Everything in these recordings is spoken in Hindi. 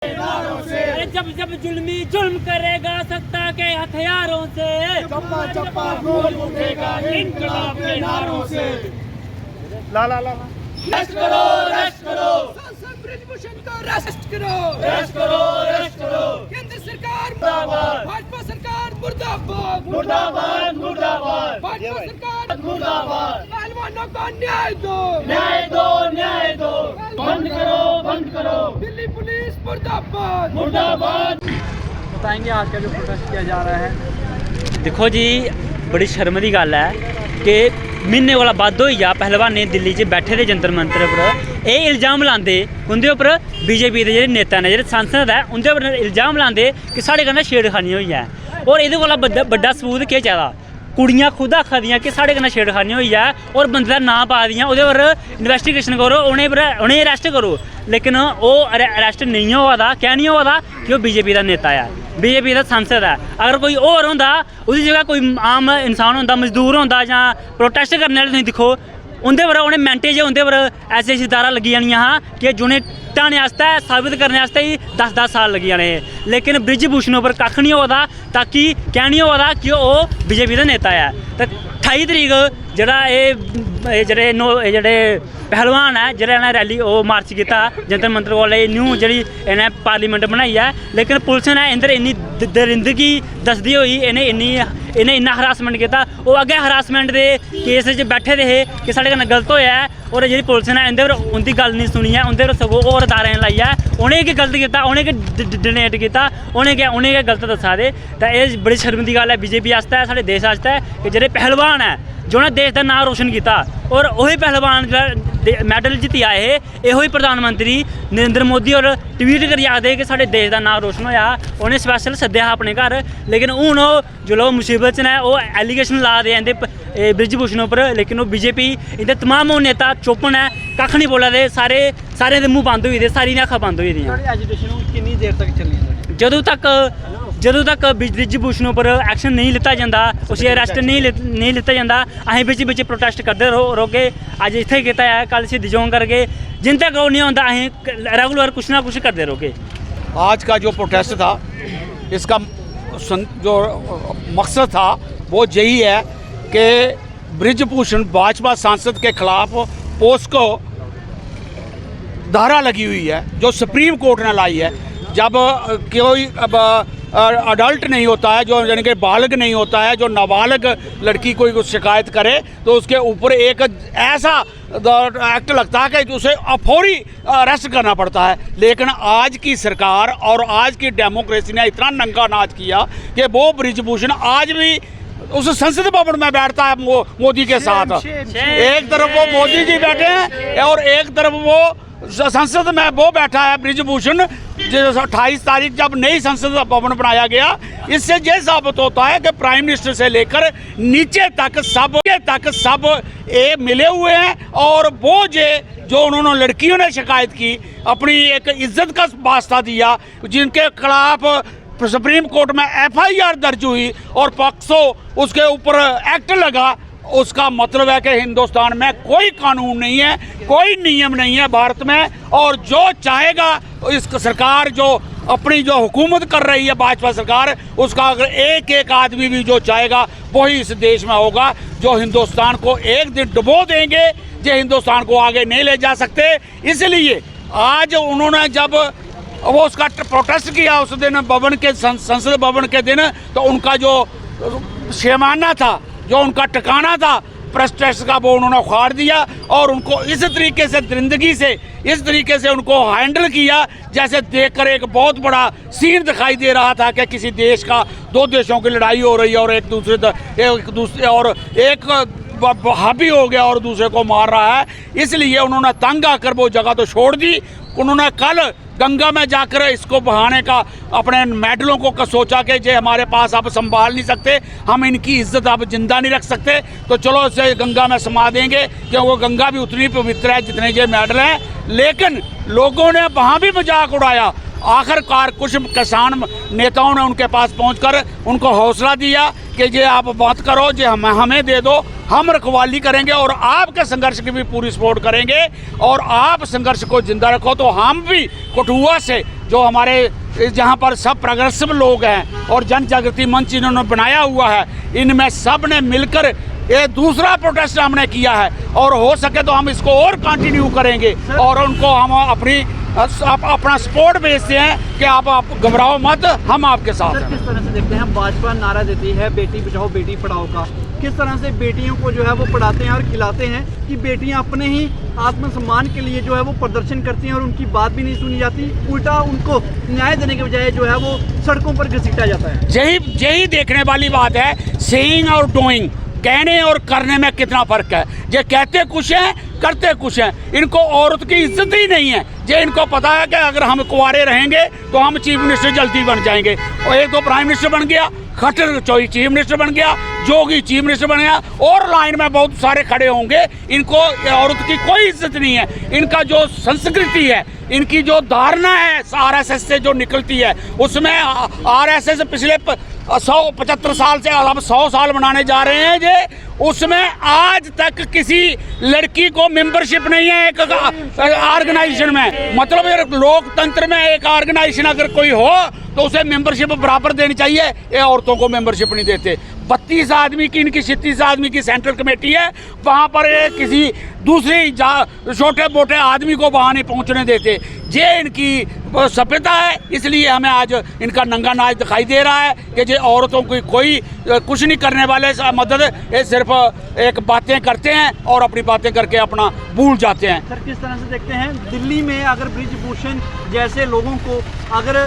अरे जब जब जुल्मी जुल्म करेगा सत्ता के हथियारों से, चप्पा चप्पा बोल उठेगा इनकलाब के नारों से। ला ला ला रेस्ट करो, रेस्ट करो, ब्रिजभूषण को रेस्ट करो, रेस्ट करो, रेस्ट करो। केंद्र सरकार मुर्दाबाद, भाजपा सरकार मुर्दाबाद, मुर्दाबाद, मुर्दाबाद, भाजपा सरकार मुर्दाबाद। पहलवानों को न्याय दो, न्याय दो, न्याय दो। बंद करो, बंद करो। दिल्ली पुलिस मुर्दाबाद, मुर्दाबाद। बताएंगे आज का जो प्रोटेस्ट किया जा रहा है। देखो जी, बड़ी शर्म की गल है कि महीने कोला बद्ध होई जा पहलवान दिल्ली च बैठे दे जंतर मंतर पर ये इल्जाम लाते उंदे उपर बीजेपी के जेह्ड़े नेता ने जेह्ड़े सांसद है उंदे उपर इल्जाम लाते कि साढ़े कन्नै छेड़खानी होई है। और एह्दे कोला बड्डा सबूत केह् चाहिदा? कुड़ियां खुद आखा दियां कि साढ़े कन्नै छेड़खानी होई है और बंदे दा नां पा दियां, ओह्दे पर इन्वेस्टिगेशन करो, उ'नें अरेस्ट करो। लेकिन ओह् अरेस्ट नहीं होआ दा। क्या नहीं होआ दा? कि ओह् बीजेपी दा नेता है, बीजेपी दा सांसद है। अगर कोई होर होंदा, उसदी जगह कोई आम इंसान होंदा, मजदूर होंदा जां प्रोटेस्ट करने आह्ले, तुसीं दिक्खो उंदे पर उ'नें मैंटे च उंदे पर ऐसी धारां लग्गी जानियां हां कि जि'नें ढाने आस्तै साबित करने आस्तै ही 10-10 साल लग्गी जाने। लेकिन ब्रिजभूषण उप्पर कक्ख नहीं होआ दा, ताकि क्या नहीं होआ दा कि ओह् बीजेपी दा नेता है। ते 28 तरीक जेह्ड़ा जेह्ड़े पहलवान है जेह्ड़ा इ'नें रैली ओह् मार्च कीता जंतर मंतर कोल, न्यू जेह्ड़ी इ'नें पार्लीमेंट बनाई है, लेकिन पुलिस ने इंदर इन्नी दरिंदगी दसदी होई इन्हें इन्ना हरासमेंट किया। ओह् अग्गें हरासमेंट दे केस च बैठे दे हे कि साढ़े कन्नै गलत होया है, और जेह्ड़ी पुलिस ने इंदे पर उंदी गल नहीं सुनी है, उंदे पर सगों होर दारें लाइयै उ'नें गै गलत कीता, उ'नें गै डोनेट कीता, उ'नें गै गलत दस्सा दे। ते एह् बड़ी शर्म दी गल्ल है बीजेपी आस्तै, साढ़े देश आस्तै कि जेह्ड़े पहलवान है जि'नें देश का नाम रोशन किया, और वही पहलवान मैडल जित्ती आए हे, इहो ही प्रधानमंत्री नरेंद्र मोदी होर ट्वीट करियै आखदे कि साढ़े देश का नाम रोशन होया। उ'नें स्पैशल सद्देआ हा अपने घर, लेकिन हून ओह् जिसलै ओह् मुसीबत च ने ओह् एलीगेशन ला दे इंदे ब्रिजभूषण उप्पर। लेकिन ओह् बीजेपी इंदे तमाम ओह् नेता चुप्प न, कक्ख नहीं बोला दे, सारे दे मूंह बंद होई दे, सारी दियां अक्खां बंद होई दियां। एजुटेशन किन्नी देर तक चलनी है? जदों तक ब्रिजभूषण उप्पर एक्शन नहीं लिता जाता, उसी अरेस्ट नहीं लिता जाता, असीं बिच प्रोटेस्ट करते रहोगे। अज इत्थे कीता है, कल शहीदी चौक करगे, जिन तक ओह् नहीं होंदा असीं रेगुलर कुछ ना कुछ करते रहोगे। आज का जो प्रोटेस्ट था, इसका जो मकसद था वो यही है कि ब्रिजभूषण भाजपा सांसद के खिलाफ पोस्को धारा लगी हुई है जो सुप्रीम कोर्ट ने लाई है। जब कोई अडल्ट नहीं होता है, जो यानी कि बालग नहीं होता है, जो नाबालग लड़की कोई कुछ शिकायत करे तो उसके ऊपर एक ऐसा एक्ट लगता है कि उसे फौरी अरेस्ट करना पड़ता है। लेकिन आज की सरकार और आज की डेमोक्रेसी ने इतना नंगा नाच किया कि वो ब्रिजभूषण आज भी उस संसद भवन में बैठता है मोदी के साथ। एक तरफ वो मोदी जी बैठे हैं और एक तरफ वो संसद में वो बैठा है ब्रिजभूषण। 28 तारीख जब नई संसद भवन बनाया गया, इससे ये साबित होता है कि प्राइम मिनिस्टर से लेकर नीचे तक सब ये मिले हुए हैं। और वो जो उन्होंने लड़कियों ने शिकायत की, अपनी एक इज्जत का वास्ता दिया, जिनके खिलाफ सुप्रीम कोर्ट में FIR दर्ज हुई और पॉक्सो उसके ऊपर एक्ट लगा, उसका मतलब है कि हिंदुस्तान में कोई कानून नहीं है, कोई नियम नहीं है भारत में। और जो चाहेगा इस सरकार जो अपनी जो हुकूमत कर रही है भाजपा सरकार, उसका अगर एक आदमी भी जो चाहेगा वही इस देश में होगा, जो हिंदुस्तान को एक दिन डुबो देंगे, जो हिंदुस्तान को आगे नहीं ले जा सकते। इसलिए आज उन्होंने जब वो उसका प्रोटेस्ट किया उस दिन भवन के संसद भवन के दिन, तो उनका जो शेमाना था, जो उनका ठिकाना था प्रोटेस्ट का, वो उन्होंने उखाड़ दिया और उनको इस तरीके से दरिंदगी से इस तरीके से उनको हैंडल किया जैसे देखकर एक बहुत बड़ा सीन दिखाई दे रहा था कि किसी देश का, दो देशों की लड़ाई हो रही है और एक हावी हो गया और दूसरे को मार रहा है। इसलिए उन्होंने तंग आकर वो जगह तो छोड़ दी। उन्होंने कल गंगा में जाकर इसको बहाने का अपने मेडलों को सोचा कि जे हमारे पास अब संभाल नहीं सकते, हम इनकी इज्जत अब जिंदा नहीं रख सकते, तो चलो इसे गंगा में समा देंगे, क्योंकि गंगा भी उतनी पवित्र है जितने ये मेडल हैं। लेकिन लोगों ने वहाँ भी मजाक उड़ाया। आखिरकार कुछ किसान नेताओं ने उनके पास पहुंचकर उनको हौसला दिया कि ये आप बात करो, जे हमें दे दो, हम रखवाली करेंगे और आपके संघर्ष की भी पूरी सपोर्ट करेंगे और आप संघर्ष को जिंदा रखो। तो हम भी कठुआ से जो हमारे जहाँ पर सब प्रोग्रेसिव लोग हैं और जन जागृति मंच इन्होंने बनाया हुआ है, इनमें सब ने मिलकर ये दूसरा प्रोटेस्ट हमने किया है और हो सके तो हम इसको और कंटिन्यू करेंगे और उनको हम अपना सपोर्ट भेजते हैं कि आप घबराओ मत, हम आपके साथ सर, हैं। किस तरह से देखते हैं भाजपा नारा देती है बेटी बचाओ बेटी पढ़ाओ का, किस तरह से बेटियों को जो है वो पढ़ाते हैं और खिलाते हैं कि बेटियां अपने ही आत्मसम्मान के लिए जो है वो प्रदर्शन करती हैं और उनकी बात भी नहीं सुनी जाती, उल्टा उनको न्याय देने के बजाय जो है वो सड़कों पर घसीटा जाता है। यही देखने वाली बात है, सेइंग और डूइंग, कहने और करने में कितना फर्क है। ये कहते कुछ हैं, करते कुछ हैं। इनको औरत की इज्जत ही नहीं है। ये इनको पता है कि अगर हम कुंवारे रहेंगे तो हम चीफ मिनिस्टर जल्दी बन जाएंगे, और एक तो प्राइम मिनिस्टर बन गया, खट्टर चीफ मिनिस्टर बन गया, जोगी चीफ मिनिस्टर बन गया, और लाइन में बहुत सारे खड़े होंगे। इनको औरत की कोई इज्जत नहीं है। इनका जो संस्कृति है, इनकी जो धारणा है RSS से जो निकलती है, उसमें RSS पिछले 175 साल से अब 100 साल मनाने जा रहे हैं जे, उसमें आज तक किसी लड़की को मेंबरशिप नहीं है एक ऑर्गेनाइजेशन में। मतलब लोकतंत्र में एक ऑर्गेनाइजेशन अगर कोई हो तो उसे मेंबरशिप बराबर देनी चाहिए। ये औरतों को मेंबरशिप नहीं देते। 32 आदमी की, इनकी 36 आदमी की सेंट्रल कमेटी है, वहाँ पर किसी दूसरे छोटे मोटे आदमी को वहाँ नहीं पहुँचने देते। ये इनकी सभ्यता है, इसलिए हमें आज इनका नंगा नाच दिखाई दे रहा है कि ये औरतों की कोई कुछ नहीं करने वाले मदद, ये सिर्फ एक बातें करते हैं और अपनी बातें करके अपना भूल जाते हैं। सर, किस तरह से देखते हैं दिल्ली में अगर ब्रिजभूषण जैसे लोगों को अगर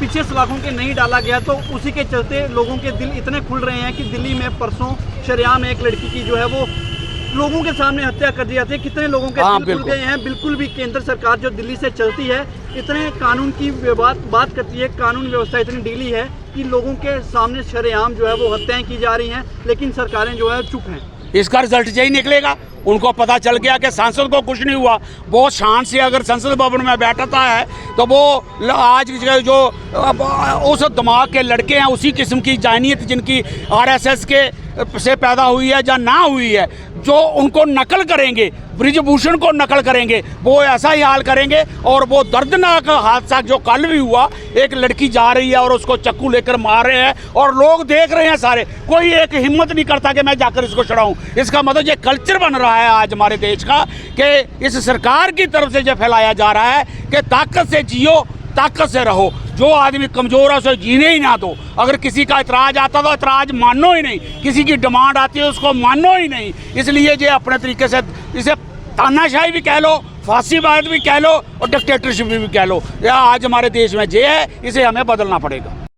पीछे सलाखों के नहीं डाला गया तो उसी के चलते लोगों के दिल इतने खुल रहे हैं कि दिल्ली में परसों शरेआम एक लड़की की जो है वो लोगों के सामने हत्या कर दी जाती है। कितने लोगों के दिल खुल गए हैं। बिल्कुल भी केंद्र सरकार जो दिल्ली से चलती है इतने कानून की बात करती है, कानून व्यवस्था इतनी ढीली है कि लोगों के सामने शरेआम जो है वो हत्याएं की जा रही हैं, लेकिन सरकारें जो है चुप हैं। इसका रिजल्ट यही निकलेगा। उनको पता चल गया कि सांसद को कुछ नहीं हुआ। बहुत शान से अगर संसद भवन में बैठता है तो वो आज जो उस दिमाग के लड़के हैं, उसी किस्म की जानियत जिनकी RSS के से पैदा हुई है या ना हुई है, जो उनको नकल करेंगे, ब्रिजभूषण को नकल करेंगे, वो ऐसा ही हाल करेंगे। और वो दर्दनाक हादसा जो कल भी हुआ, एक लड़की जा रही है और उसको चाकू लेकर मार रहे हैं और लोग देख रहे हैं सारे, कोई एक हिम्मत नहीं करता कि मैं जाकर इसको छुड़ाऊं। इसका मतलब ये कल्चर बन रहा है आज हमारे देश का कि इस सरकार की तरफ से जो फैलाया जा रहा है कि ताकत से जियो, ताकत से रहो। जो आदमी कमज़ोर है उसे जीने ही ना दो। अगर किसी का इतराज़ आता तो इतराज़ मानो ही नहीं, किसी की डिमांड आती है उसको मानो ही नहीं। इसलिए ये अपने तरीके से इसे तानाशाही भी कह लो, फांसीवाद भी कह लो और डिक्टेटरशिप भी कह लो। यह आज हमारे देश में ये है, इसे हमें बदलना पड़ेगा।